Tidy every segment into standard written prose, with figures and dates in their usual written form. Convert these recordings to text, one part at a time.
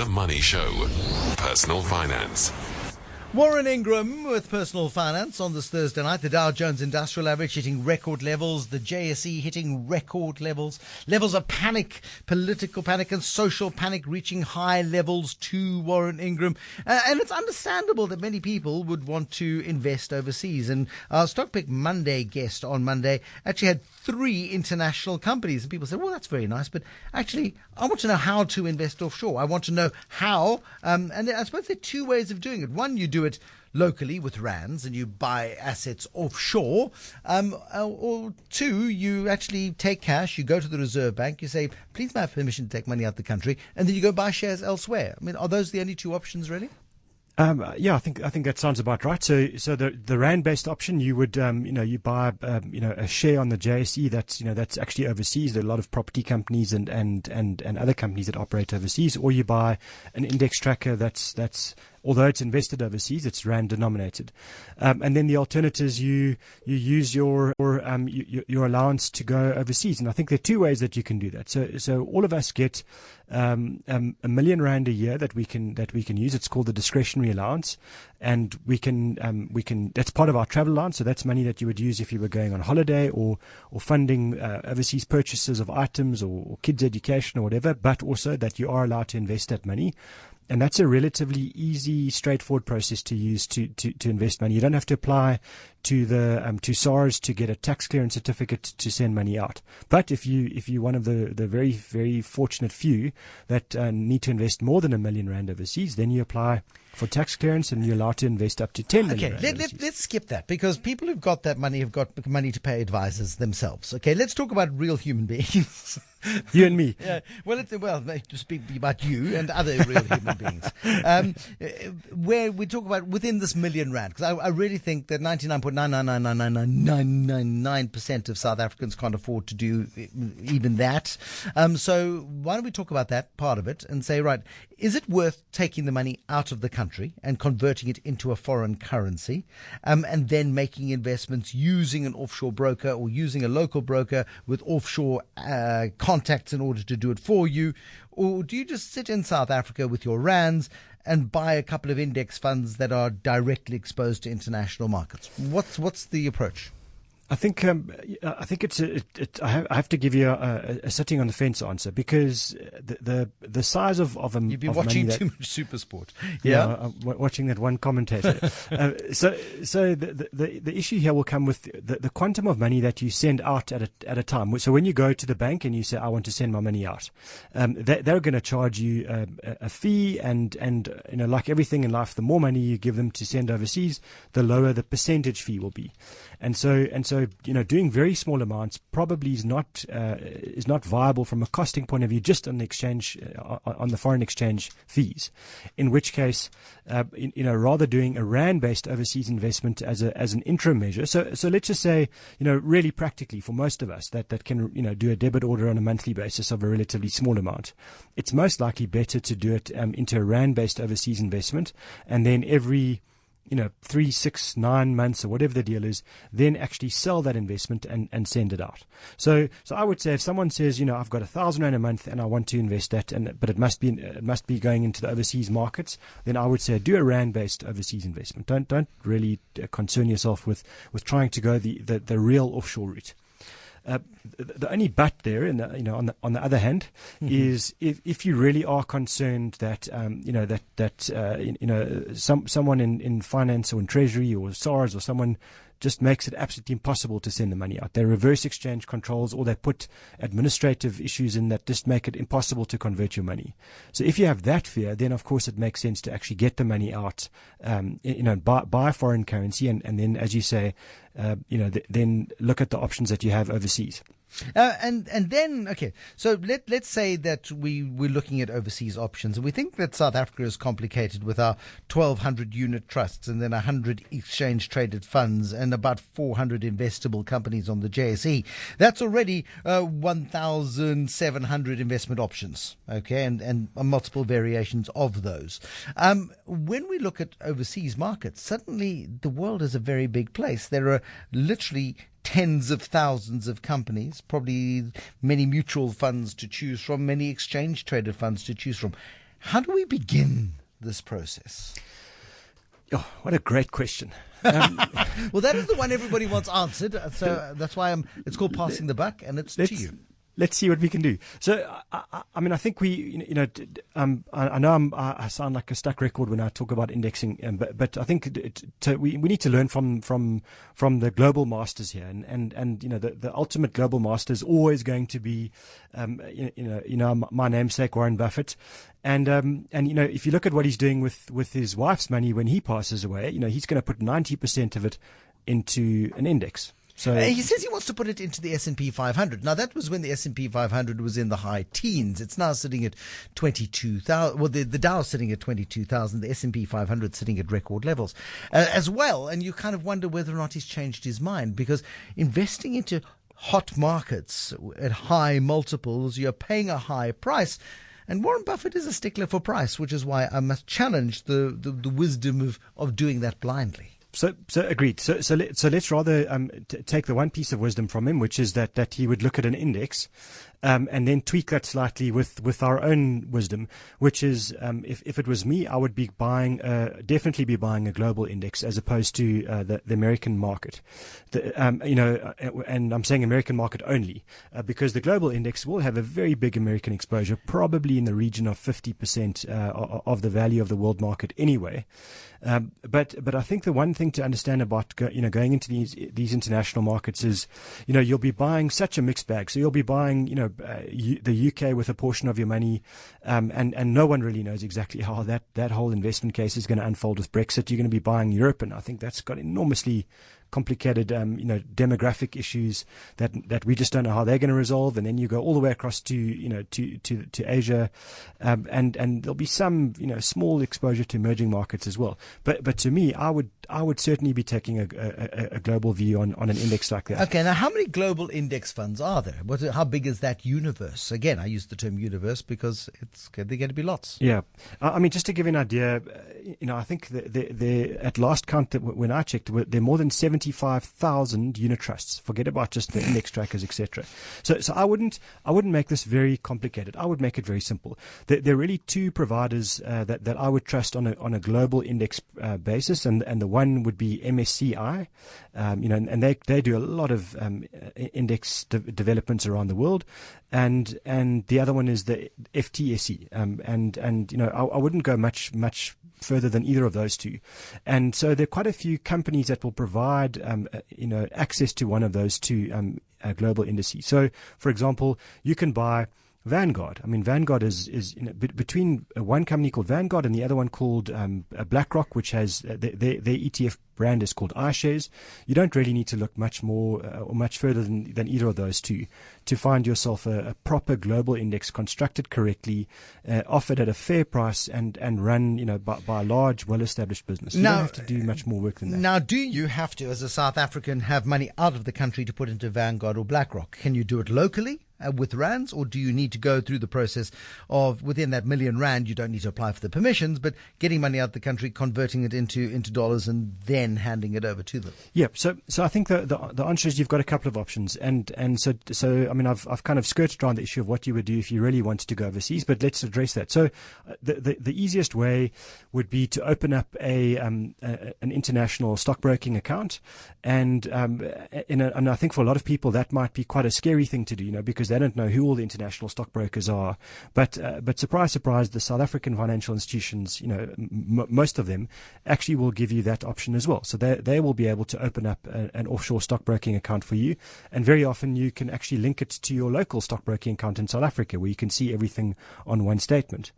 The Money Show. Personal finance. Warren Ingram with Personal Finance on this Thursday night. The Dow Jones Industrial Average hitting record levels. The JSE hitting record levels. Levels of panic, political panic and social panic reaching high levels to Warren Ingram. And it's understandable that many people would want to invest overseas. And our Stock Pick Monday guest on Monday actually had 3 international companies. And people said, well, that's very nice. But actually, I want to know how to invest offshore. I want to know how. And I suppose there are 2 ways of doing it. One, you do it locally with rands and you buy assets offshore, or 2, you actually take cash, you go to the Reserve Bank, you say, please may I have permission to take money out of the country, and then you go buy shares elsewhere. I mean, are those the only 2 options really? Yeah, I think that sounds about right. So the rand-based option, you would, you buy, a share on the JSE that's actually overseas. There are a lot of property companies and other companies that operate overseas, or you buy an index tracker that's although it's invested overseas, it's rand denominated. And then the alternatives, you use your allowance to go overseas. And I think there are 2 ways that you can do that. So all of us get R1 million a year that we can use. It's called the discretionary allowance, and we can that's part of our travel allowance. So that's money that you would use if you were going on holiday or funding overseas purchases of items or kids' education or whatever. But also that you are allowed to invest that money. And that's a relatively easy, straightforward process to use to invest money. You don't have to apply to the to SARS to get a tax clearance certificate to send money out. But if you're one of the very, very fortunate few that need to invest more than R1 million overseas, then you apply for tax clearance and you're allowed to invest up to 10 million. Okay, let's skip that, because people who've got that money have got money to pay advisors themselves. Okay, let's talk about real human beings. You and me. Yeah. Well, to speak about you and other real human beings. Where we talk about within this R1 million, because I really think that 99.9999999% of South Africans can't afford to do even that. So why don't we talk about that part of it and say, right, is it worth taking the money out of the country and converting it into a foreign currency, and then making investments using an offshore broker or using a local broker with offshore contacts in order to do it for you? Or do you just sit in South Africa with your rands and buy a couple of index funds that are directly exposed to international markets? What's the approach? I think I have to give you a sitting on the fence answer, because the size of you've been watching too much SuperSport. Yeah, watching that one commentator. So the issue here will come with the quantum of money that you send out at a time. So when you go to the bank and you say, I want to send my money out, they're going to charge you a fee, and like everything in life, the more money you give them to send overseas, the lower the percentage fee will be. And so doing very small amounts probably is not viable from a costing point of view, just on the exchange, on the foreign exchange fees. In which case, rather doing a rand-based overseas investment as an interim measure. So let's just say, really practically for most of us that can, do a debit order on a monthly basis of a relatively small amount. It's most likely better to do it into a rand-based overseas investment, and then every 3, 6, 9 months or whatever the deal is, then actually sell that investment and send it out. So I would say if someone says, I've got R1,000 a month and I want to invest that, but it must be going into the overseas markets, then I would say do a rand-based overseas investment. Don't really concern yourself with trying to go the real offshore route. The only but there, and on the other hand, is if you really are concerned that someone in finance or in treasury or SARS or someone just makes it absolutely impossible to send the money out. They reverse exchange controls, or they put administrative issues in that just make it impossible to convert your money. So if you have that fear, then of course it makes sense to actually get the money out, buy foreign currency, and then, as you say, then look at the options that you have overseas. And then, okay, so let's say that we're looking at overseas options, and we think that South Africa is complicated with our 1,200 unit trusts and then 100 exchange traded funds and about 400 investable companies on the JSE. That's already 1,700 investment options, okay, and multiple variations of those. When we look at overseas markets, suddenly the world is a very big place. There are literally tens of thousands of companies, probably many mutual funds to choose from, many exchange traded funds to choose from. How do we begin this process? Oh, what a great question. Well, that is the one everybody wants answered. So that's why it's called passing the buck, and it's to you. Let's see what we can do. So, I mean, I think I know I sound like a stuck record when I talk about indexing, but I think we need to learn from the global masters here, and the ultimate global master is always going to be, my namesake Warren Buffett, and if you look at what he's doing with his wife's money when he passes away, he's going to put 90% of it into an index. So he says he wants to put it into the S&P 500. Now, that was when the S&P 500 was in the high teens. It's now sitting at 22,000. Well, the Dow's sitting at 22,000. The S&P 500 sitting at record levels as well. And you kind of wonder whether or not he's changed his mind, because investing into hot markets at high multiples, you're paying a high price. And Warren Buffett is a stickler for price, which is why I must challenge the wisdom of doing that blindly. So agreed. So let's rather take the one piece of wisdom from him, which is that he would look at an index, and then tweak that slightly with our own wisdom, which is if it was me, I would be definitely be buying a global index as opposed to the American market. And I'm saying American market only because the global index will have a very big American exposure, probably in the region of 50% of the value of the world market anyway. But I think the one thing to understand about going into these international markets is you'll be buying such a mixed bag. So you'll be buying the UK with a portion of your money, and no one really knows exactly how that whole investment case is going to unfold with Brexit. You're going to be buying Europe, and I think that's got enormously complicated, demographic issues that we just don't know how they're going to resolve. And then you go all the way across to Asia, and there'll be some, small exposure to emerging markets as well. But to me, I would certainly be taking a global view on an index like that. Okay, now how many global index funds are there? How big is that universe? Again, I use the term universe because they're going to be lots. Yeah, I mean, just to give you an idea, I think the at last count when I checked, there are more than 75,000 unit trusts. Forget about just the index trackers, etc. So I wouldn't make this very complicated. I would make it very simple. There are really two providers that I would trust on a global index basis, and the one would be MSCI, and they do a lot of index developments around the world, and the other one is the FTSE, and I wouldn't go much further than either of those two. And so there are quite a few companies that will provide access to one of those two global indices. So, for example, you can buy Vanguard. I mean, Vanguard is between one company called Vanguard and the other one called BlackRock, which has their ETF brand is called iShares. You don't really need to look much more or much further than either of those two to find yourself a proper global index constructed correctly, offered at a fair price, and run by a large, well-established business. You don't have to do much more work than that. Now, do you have to, as a South African, have money out of the country to put into Vanguard or BlackRock? Can you do it locally with rands, or do you need to go through the process of, within that R1,000,000, you don't need to apply for the permissions, but getting money out of the country, converting it into dollars, and then handing it over to them? Yeah, so I think the answer is you've got a couple of options, and so I mean I've kind of skirted around the issue of what you would do if you really wanted to go overseas, but let's address that. So the easiest way would be to open up an international stockbroking account, and I think for a lot of people that might be quite a scary thing to do, because they don't know who all the international stockbrokers are. But surprise, surprise, the South African financial institutions, most of them actually will give you that option as well. So they will be able to open up an offshore stockbroking account for you, and very often you can actually link it to your local stockbroking account in South Africa, where you can see everything on one statement.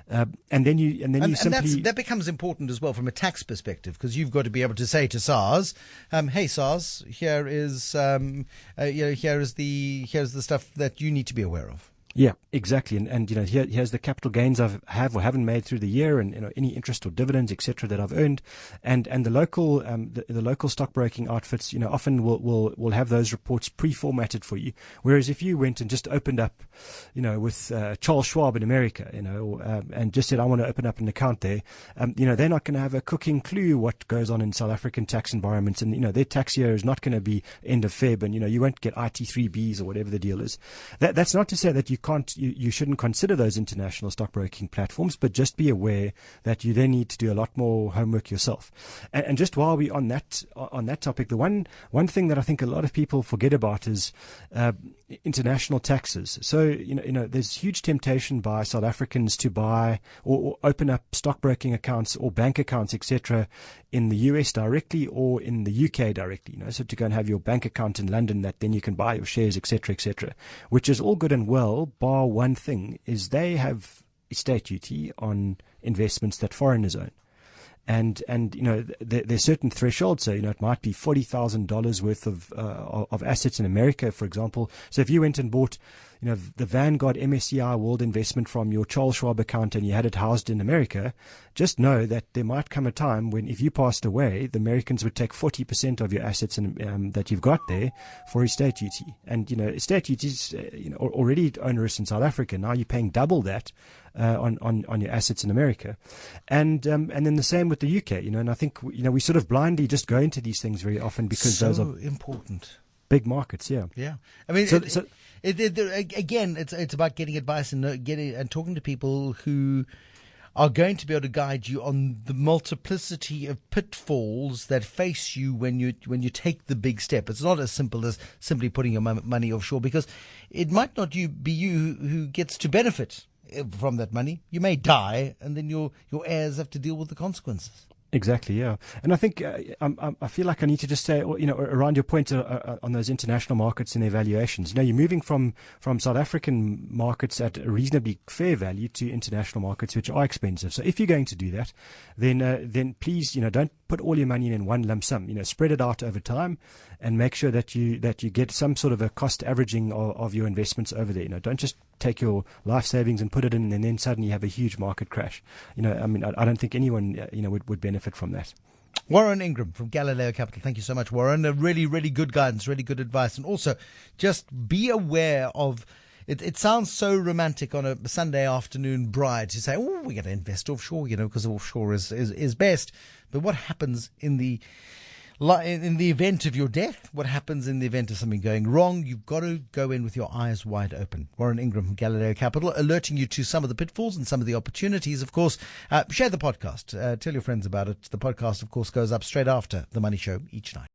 And that becomes important as well from a tax perspective, because you've got to be able to say to SARS, "Hey SARS, here is the stuff that you need to be aware of." Yeah, exactly. And here's the capital gains I have or haven't made through the year, and any interest or dividends, etc., that I've earned. And the local the local stockbroking outfits, often will have those reports pre-formatted for you. Whereas if you went and just opened up, with Charles Schwab in America, and just said, "I want to open up an account there," they're not going to have a cooking clue what goes on in South African tax environments, and their tax year is not going to be end of Feb, and you won't get IT3Bs or whatever the deal is. That's not to say that you you shouldn't consider those international stockbroking platforms, but just be aware that you then need to do a lot more homework yourself. And just while we're on that topic, the one thing that I think a lot of people forget about is international taxes. So there's huge temptation by South Africans to buy or open up stockbroking accounts or bank accounts, etc., in the US directly or in the UK directly. So to go and have your bank account in London, that then you can buy your shares, etc., etc., which is all good and well, bar one thing, is they have estate duty on investments that foreigners own. And there's certain thresholds. So it might be $40,000 worth of assets in America, for example. So if you went and bought the Vanguard MSCI World Investment from your Charles Schwab account and you had it housed in America, just know that there might come a time when, if you passed away, the Americans would take 40% of your assets that you've got there for estate duty. And estate duty is already onerous in South Africa. Now you're paying double that on your assets in America, and then the same with the UK. And I think we sort of blindly just go into these things very often because those are important. Big markets, yeah. Yeah. I mean, again, it's about getting advice and talking to people who are going to be able to guide you on the multiplicity of pitfalls that face you when you take the big step. It's not as simple as simply putting your money offshore, because it might not be you who gets to benefit from that money. You may die, and then your heirs have to deal with the consequences. Exactly, yeah. And I think I feel like I need to just say, around your point on those international markets and their valuations. You're moving from South African markets at a reasonably fair value to international markets which are expensive. So if you're going to do that, then please, don't put all your money in one lump sum. Spread it out over time, and make sure that you get some sort of a cost averaging of your investments over there. Don't just take your life savings and put it in, and then suddenly you have a huge market crash. I don't think anyone would benefit from that. Warren Ingram from Galileo Capital. Thank you so much, Warren. Really, really good guidance, really good advice. And also, just be aware of it. It sounds so romantic on a Sunday afternoon bride to say, oh, we're going to invest offshore, because offshore is best. But what happens in the event of your death? What happens in the event of something going wrong? You've got to go in with your eyes wide open. Warren Ingram from Galileo Capital, alerting you to some of the pitfalls and some of the opportunities. Of course, share the podcast. Tell your friends about it. The podcast, of course, goes up straight after The Money Show each night.